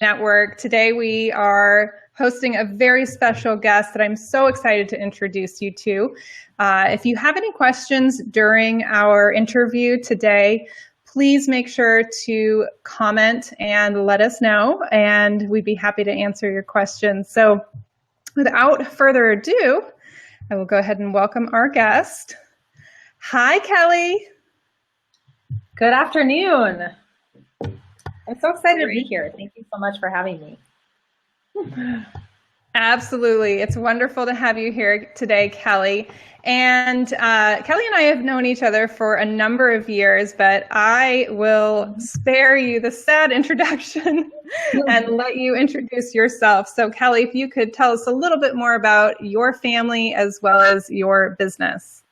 Network. Today we are hosting a very special guest that I'm so excited to introduce you to. If you have any questions during our interview today, please make sure to comment and let us know, and we'd be happy to answer your questions. So without further ado, I will go ahead and welcome our guest. Hi, Kelly. Good afternoon. I'm so excited to be here. Thank you so much for having me. Absolutely. It's wonderful to have you here today, Kelly. And Kelly and I have known each other for a number of years, but I will spare you the sad introduction and let you introduce yourself. So Kelly, if you could tell us a little bit more about your family as well as your business.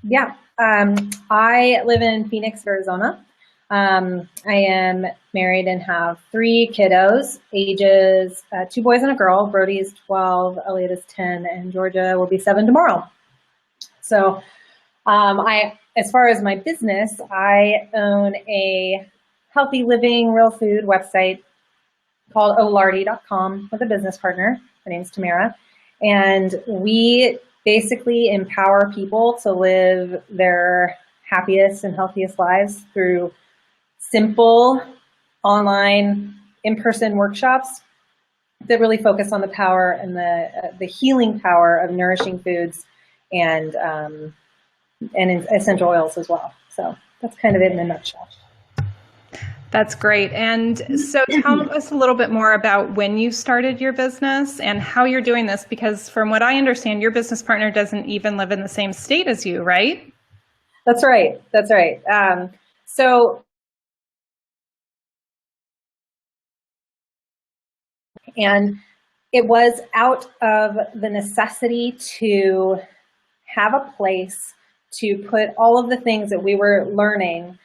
Yeah. I live in Phoenix, Arizona. I am married and have 3 kiddos, ages 2 boys and a girl. Brody is 12, Elliot is 10, and Georgia will be 7 tomorrow. So as far as my business, I own a healthy living real food website called ohlardy.com with a business partner. My name is Tamara. And we basically empower people to live their happiest and healthiest lives through simple online in-person workshops that really focus on the power and the healing power of nourishing foods and essential oils as well. So that's kind of it in a nutshell. That's great. And so tell us a little bit more about when you started your business and how you're doing this, because from what I understand, your business partner doesn't even live in the same state as you, right? That's right. That's right. And it was out of the necessity to have a place to put all of the things that we were learning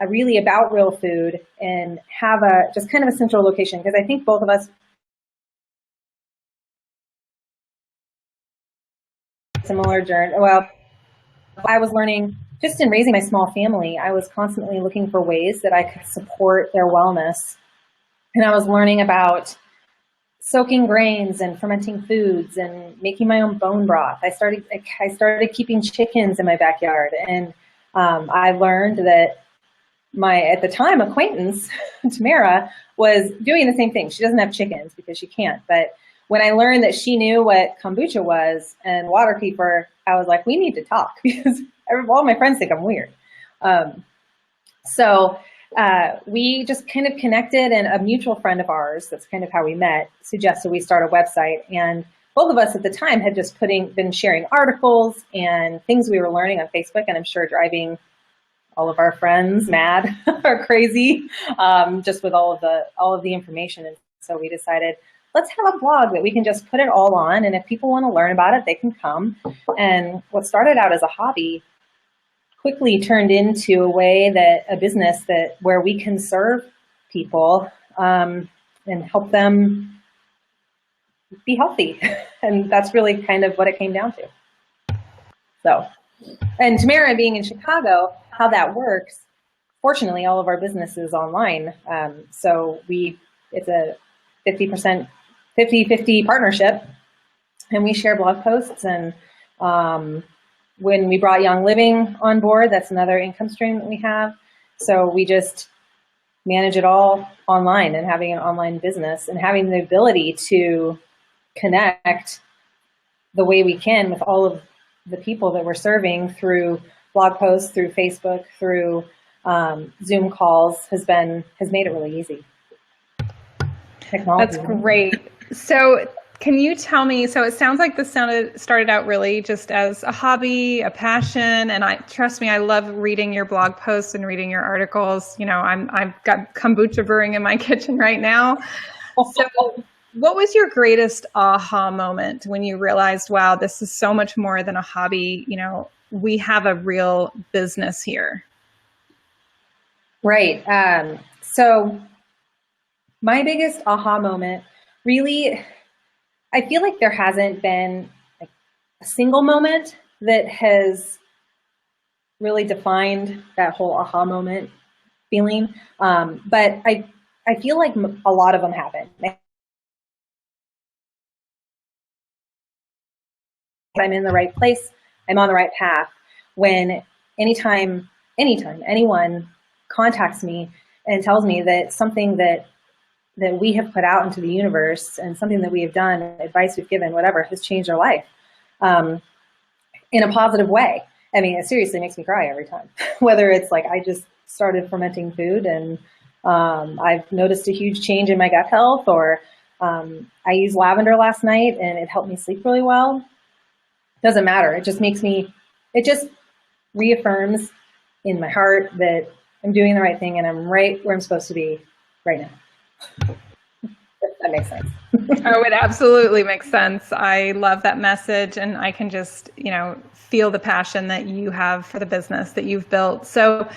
really about real food and have just kind of a central location, because I think both of us similar journey. Well, I was learning just in raising my small family, I was constantly looking for ways that I could support their wellness. And I was learning about soaking grains and fermenting foods and making my own bone broth. I started keeping chickens in my backyard, and I learned that my, at the time, acquaintance, Tamara, was doing the same thing. She doesn't have chickens because she can't. But when I learned that she knew what kombucha was and water keeper, I was like, we need to talk because all my friends think I'm weird. So we just kind of connected, and a mutual friend of ours, that's kind of how we met, suggested we start a website. And both of us at the time had just been sharing articles and things we were learning on Facebook, and I'm sure driving all of our friends mad or crazy, just with all of the information. And so we decided, let's have a blog that we can just put it all on, and if people want to learn about it, they can come. And what started out as a hobby quickly turned into a business where we can serve people and help them be healthy. And that's really kind of what it came down to. So, and Tamara being in Chicago, how that works, fortunately, all of our business is online. So it's a 50/50 partnership, and we share blog posts. And when we brought Young Living on board, that's another income stream that we have. So we just manage it all online, and having an online business and having the ability to connect the way we can with all of the people that we're serving through blog posts, through Facebook, through Zoom calls has made it really easy. Technology. That's great. So can you tell me, so it sounds like this started out really just as a hobby, a passion, and trust me, I love reading your blog posts and reading your articles. You know, I've got kombucha brewing in my kitchen right now. So what was your greatest aha moment when you realized, wow, this is so much more than a hobby? You know, we have a real business here. Right. So my biggest aha moment, really, I feel like there hasn't been like a single moment that has really defined that whole aha moment feeling. But I I feel like a lot of them happen. I'm in the right place, I'm on the right path. When anytime anyone contacts me and tells me that something that we have put out into the universe and something that we have done, advice we've given, whatever, has changed their life in a positive way. I mean, it seriously makes me cry every time. Whether it's like I just started fermenting food and I've noticed a huge change in my gut health, or I used lavender last night and it helped me sleep really well. Doesn't matter. It just it just reaffirms in my heart that I'm doing the right thing and I'm right where I'm supposed to be right now. If that makes sense. Oh, it absolutely makes sense. I love that message, and I can just, feel the passion that you have for the business that you've built. So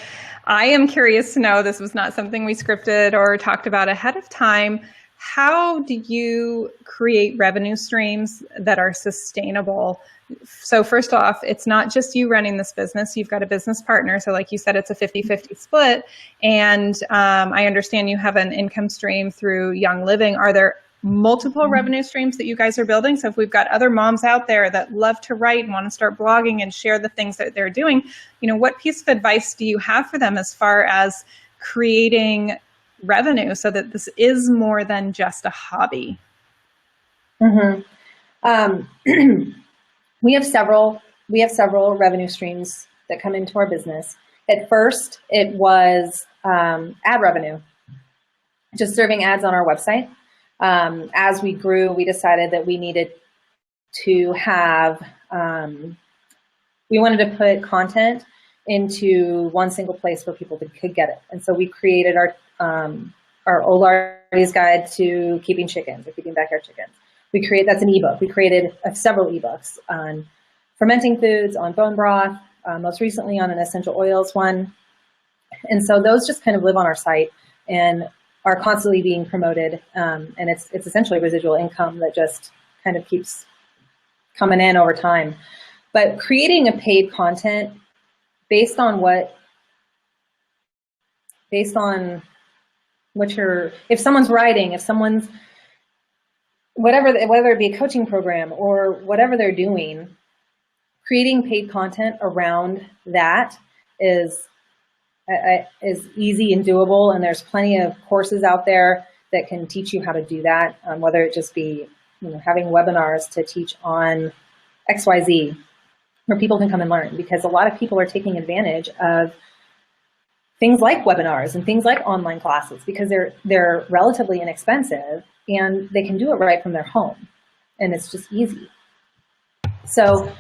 I am curious to know, this was not something we scripted or talked about ahead of time. How do you create revenue streams that are sustainable? So first off, it's not just you running this business. You've got a business partner. So like you said, it's a 50-50 split. And I understand you have an income stream through Young Living. Are there multiple revenue streams that you guys are building? So if we've got other moms out there that love to write and want to start blogging and share the things that they're doing, what piece of advice do you have for them as far as creating revenue so that this is more than just a hobby? Mm-hmm. We have several revenue streams that come into our business. At first, it was ad revenue, just serving ads on our website. As we grew, we decided that we needed to have, we wanted to put content into one single place where people could get it. And so we created our Oh Lardy's Guide to Keeping Chickens, or Keeping Backyard Chickens. That's an ebook. We created several ebooks on fermenting foods, on bone broth, most recently on an essential oils one. And so those just kind of live on our site and are constantly being promoted. And it's essentially residual income that just kind of keeps coming in over time. But creating a paid content based on what if someone's writing, if someone's, whether it be a coaching program or whatever they're doing, creating paid content around that is easy and doable. And there's plenty of courses out there that can teach you how to do that, whether it just be having webinars to teach on XYZ, where people can come and learn, because a lot of people are taking advantage of things like webinars and things like online classes because they're relatively inexpensive and they can do it right from their home, and it's just easy. So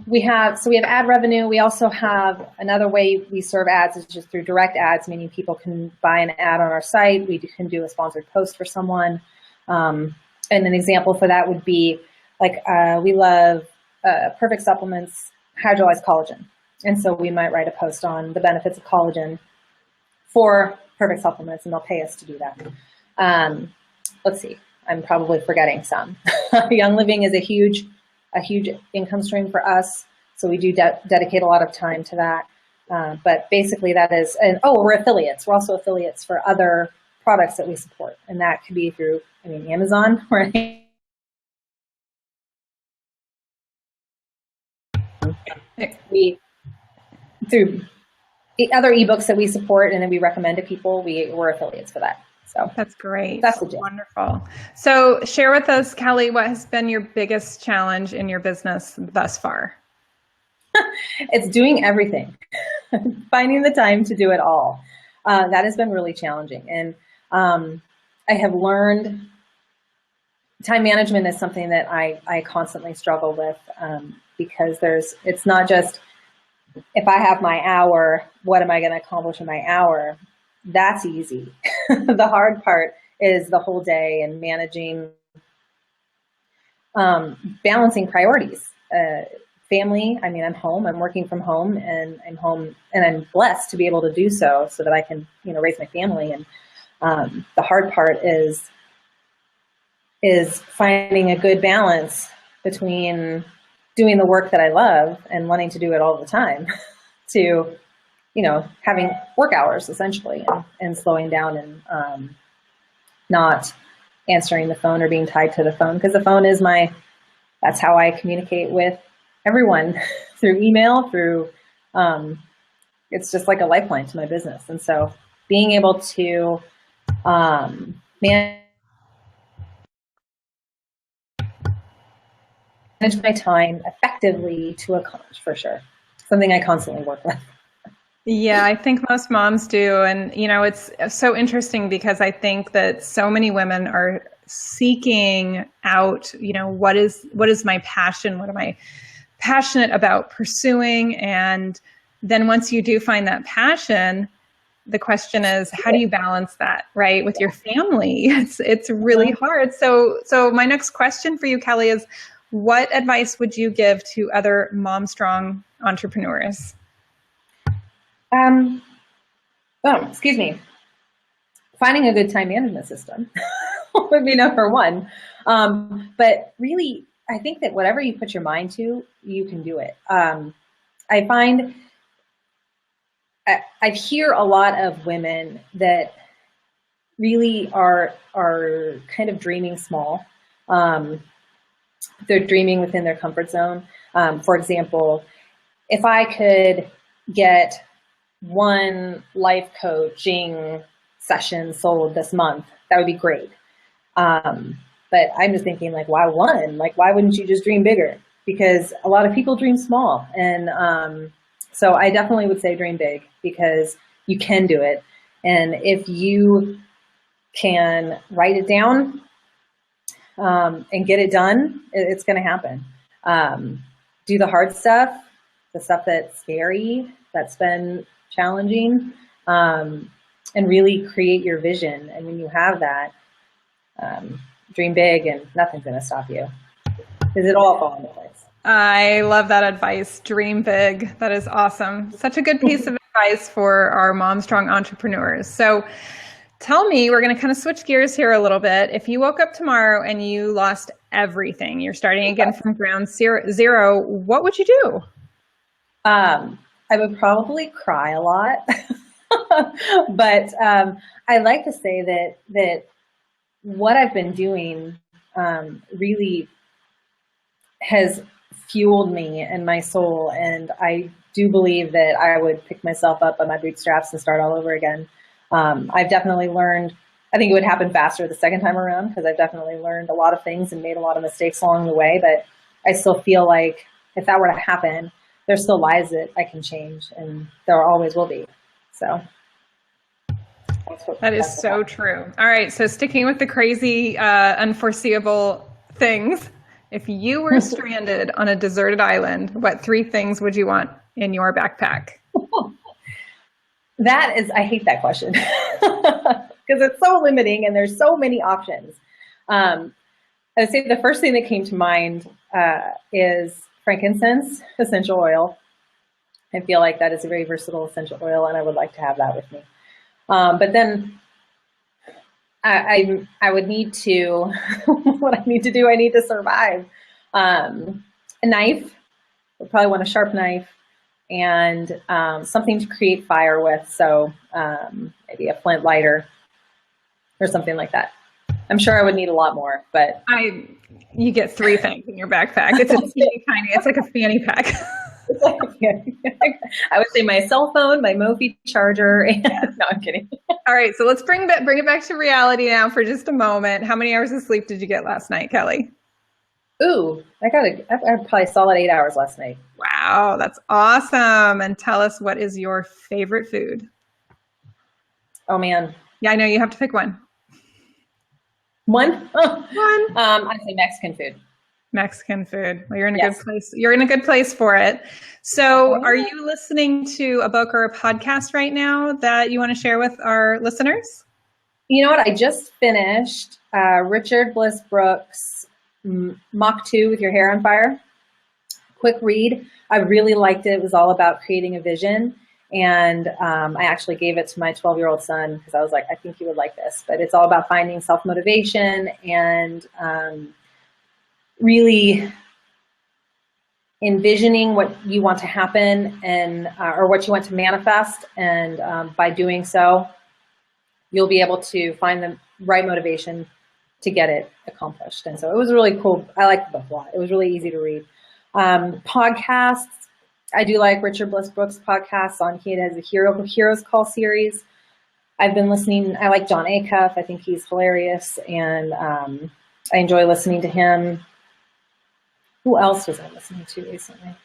we have ad revenue. We also have another way we serve ads is just through direct ads, meaning people can buy an ad on our site. We can do a sponsored post for someone. And an example for that would be like we love Perfect Supplements hydrolyzed collagen. And so we might write a post on the benefits of collagen for Perfect Supplements, and they'll pay us to do that. Let's see, I'm probably forgetting some. Young Living is a huge income stream for us, so we do dedicate a lot of time to that. But basically that is, we're affiliates. We're also affiliates for other products that we support, and that could be through, Amazon, or through other ebooks that we support and then we recommend to people. We're affiliates for that. So that's great. That's wonderful. So share with us, Kelly, what has been your biggest challenge in your business thus far? It's doing everything, finding the time to do it all. That has been really challenging. And I have learned time management is something that I constantly struggle with because it's not just, if I have my hour, what am I going to accomplish in my hour? That's easy. The hard part is the whole day and managing, balancing priorities. Family, I'm home, I'm working from home, and I'm home, and I'm blessed to be able to do so that I can, raise my family. And the hard part is finding a good balance between doing the work that I love and wanting to do it all the time to, having work hours essentially, and slowing down not answering the phone or being tied to the phone, because the phone is that's how I communicate with everyone through email, it's just like a lifeline to my business. And so being able to manage my time effectively to accomplish, for sure. Something I constantly work with. Yeah, I think most moms do. And, it's so interesting because I think that so many women are seeking out, what is my passion? What am I passionate about pursuing? And then once you do find that passion, the question is, how do you balance that, right, with your family? It's really hard. So my next question for you, Kelly, is what advice would you give to other mom strong entrepreneurs? Excuse me. Finding a good time management system would be number one. But really, I think that whatever you put your mind to, you can do it. I find I hear a lot of women that really are kind of dreaming small. They're dreaming within their comfort zone. For example, if I could get one life coaching session sold this month, that would be great. But I'm just thinking, like, why one? Like, why wouldn't you just dream bigger? Because a lot of people dream small. And so I definitely would say dream big, because you can do it. And if you can write it down and get it done, it's going to happen. Do the hard stuff, the stuff that's scary, that's been challenging, and really create your vision. And when you have that, dream big, and nothing's going to stop you, because it all falls into place. I love that advice. Dream big. That is awesome. Such a good piece of advice for our mom strong entrepreneurs. So tell me, we're going to kind of switch gears here a little bit. If you woke up tomorrow and you lost everything, you're starting again from ground zero, what would you do? I would probably cry a lot. But I like to say that what I've been doing really has fueled me and my soul. And I do believe that I would pick myself up by my bootstraps and start all over again. I've definitely learned, I think it would happen faster the second time around, because I've definitely learned a lot of things and made a lot of mistakes along the way. But I still feel like if that were to happen, there's still lives that I can change, and there always will be. So that is so true. All right. So sticking with the crazy, unforeseeable things, if you were stranded on a deserted island, what 3 things would you want in your backpack? I hate that question because it's so limiting and there's so many options. I would say the first thing that came to mind is frankincense essential oil. I feel like that is a very versatile essential oil, and I would like to have that with me. But then I would need to, what I need to do, I need to survive. A knife, would probably want a sharp knife, and something to create fire with. So maybe a flint lighter or something like that. I'm sure I would need a lot more, but you get 3 things in your backpack. It's a teeny tiny. It's like a fanny pack. I would say my cell phone, my Mophie charger, and no, I'm kidding. All right, so let's bring it back to reality now for just a moment. How many hours of sleep did you get last night, Kelly? Ooh, I probably solid 8 hours last night. Wow, that's awesome. And tell us, what is your favorite food? Oh man. Yeah, I know you have to pick one. One? One. I'd say Mexican food. Mexican food. Well, you're in a good place. You're in a good place for it. So are you listening to a book or a podcast right now that you want to share with our listeners? You know what? I just finished Richard Bliss Brooks' Mach 2 with Your Hair on Fire. Quick read. I really liked it. It was all about creating a vision. And I actually gave it to my 12-year-old son because I was like, I think you would like this. But it's all about finding self-motivation and really envisioning what you want to happen and or what you want to manifest. And by doing so, you'll be able to find right motivation to get it accomplished. And so it was really cool. I liked the book a lot. It was really easy to read. Podcasts. I do like Richard Bliss Brooks' podcasts on, he has a Heroes Call series. I've been listening. I like John Acuff. I think he's hilarious. And I enjoy listening to him. Who else was I listening to recently?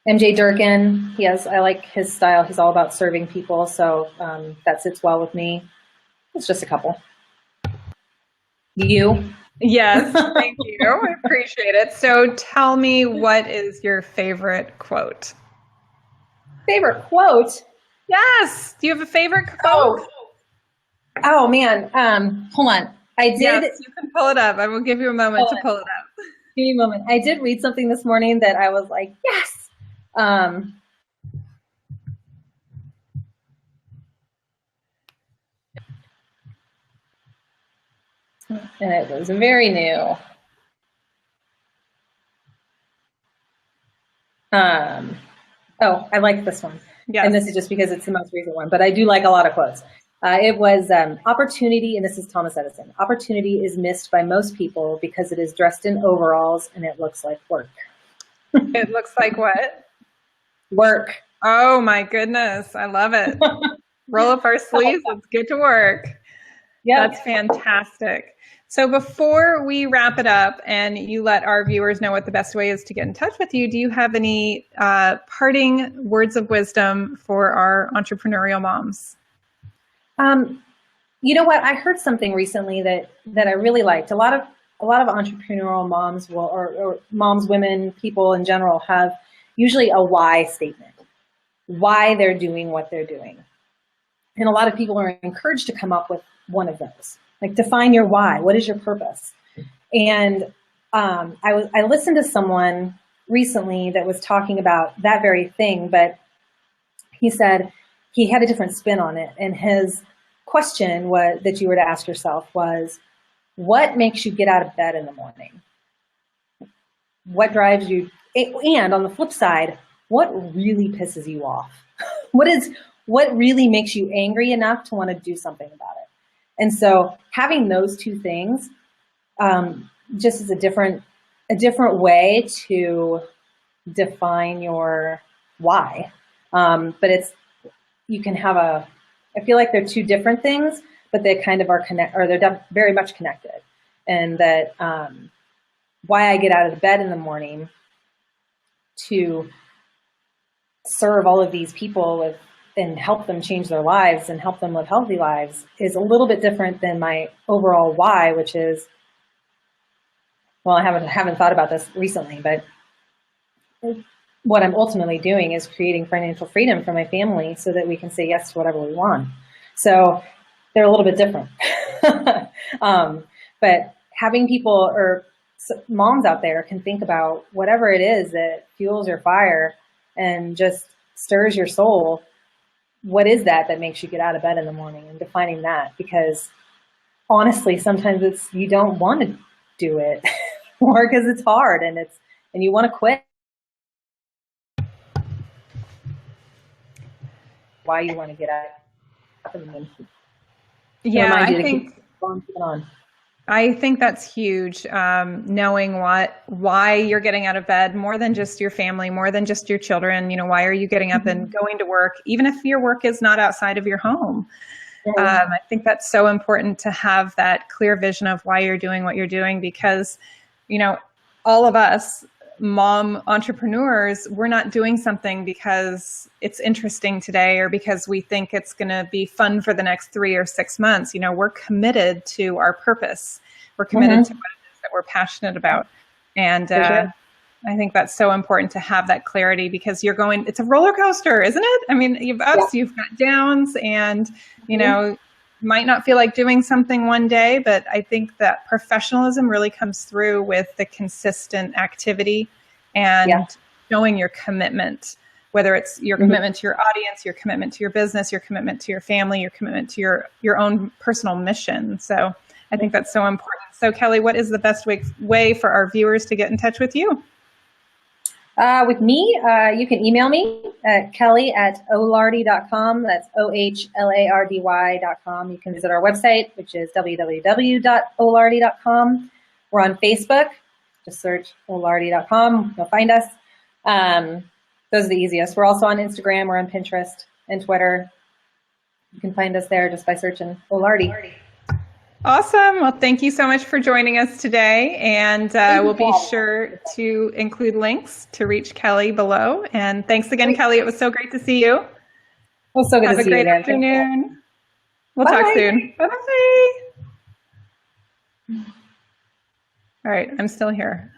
MJ Durkin. I like his style. He's all about serving people. So that sits well with me. It's just a couple. You? Yes, thank you. I appreciate it. So tell me, what is your favorite quote? Favorite quote? Yes. Do you have a favorite quote? Oh man. Hold on. I did. Yes, you can pull it up. I will give you a moment to pull it up. Give me a moment. I did read something this morning that I was like, yes. And it was very new. I like this one. Yes. And this is just because it's the most recent one, but I do like a lot of quotes. It was opportunity, and this is Thomas Edison. Opportunity is missed by most people because it is dressed in overalls and it looks like work. It looks like what? Work. Oh my goodness. I love it. Roll up our sleeves. Let's get to work. Yeah, that's fantastic. So before we wrap it up and you let our viewers know what the best way is to get in touch with you, do you have any parting words of wisdom for our entrepreneurial moms? You know what? I heard something recently that I really liked. A lot of entrepreneurial moms or moms, women, people in general have usually a why statement, why they're doing what they're doing. And a lot of people are encouraged to come up with one of those. Like, define your why. What is your purpose? And I listened to someone recently that was talking about that very thing, but he said he had a different spin on it. And his question that you were to ask yourself was, what makes you get out of bed in the morning? What drives you? And on the flip side, what really pisses you off? What really makes you angry enough to want to do something about it? And so having those two things just is a different way to define your why. But you can have I feel like they're two different things, but they kind of are they're very much connected. And that why I get out of the bed in the morning to serve all of these people and help them change their lives and help them live healthy lives is a little bit different than my overall why, which is, well, I haven't thought about this recently, but what I'm ultimately doing is creating financial freedom for my family so that we can say yes to whatever we want. So they're a little bit different. But having people or moms out there can think about whatever it is that fuels your fire and just stirs your soul. What is that makes you get out of bed in the morning, and defining that? Because honestly, sometimes you don't want to do it or because it's hard and you want to quit. Why you want to get out of the Yeah, I think that's huge. Knowing why you're getting out of bed, more than just your family, more than just your children. Why are you getting up and going to work, even if your work is not outside of your home? I think that's so important to have that clear vision of why you're doing what you're doing, because, all of us mom entrepreneurs, we're not doing something because it's interesting today or because we think it's going to be fun for the next 3 or 6 months. We're committed to our purpose. We're committed to what it is that we're passionate about. And I think that's so important to have that clarity, because it's a roller coaster, isn't it? I mean, you've ups, you've got downs, and, might not feel like doing something one day, but I think that professionalism really comes through with the consistent activity and showing your commitment, whether it's your commitment to your audience, your commitment to your business, your commitment to your family, your commitment to your own personal mission. So I think that's so important. So Kelly, what is the best way for our viewers to get in touch with you? With me, you can email me at kelly@olardy.com. That's OHLARDY.com. You can visit our website, which is www.olardy.com. We're on Facebook. Just search olardy.com. You'll find us. Those are the easiest. We're also on Instagram. We're on Pinterest and Twitter. You can find us there just by searching Oh Lardy. Awesome. Well, thank you so much for joining us today. And we'll be sure to include links to reach Kelly below. And thanks again, Kelly. It was so great to see you. It was so good to see you. Have a great afternoon. We'll Bye. talk soon. Bye-bye. All right. I'm still here.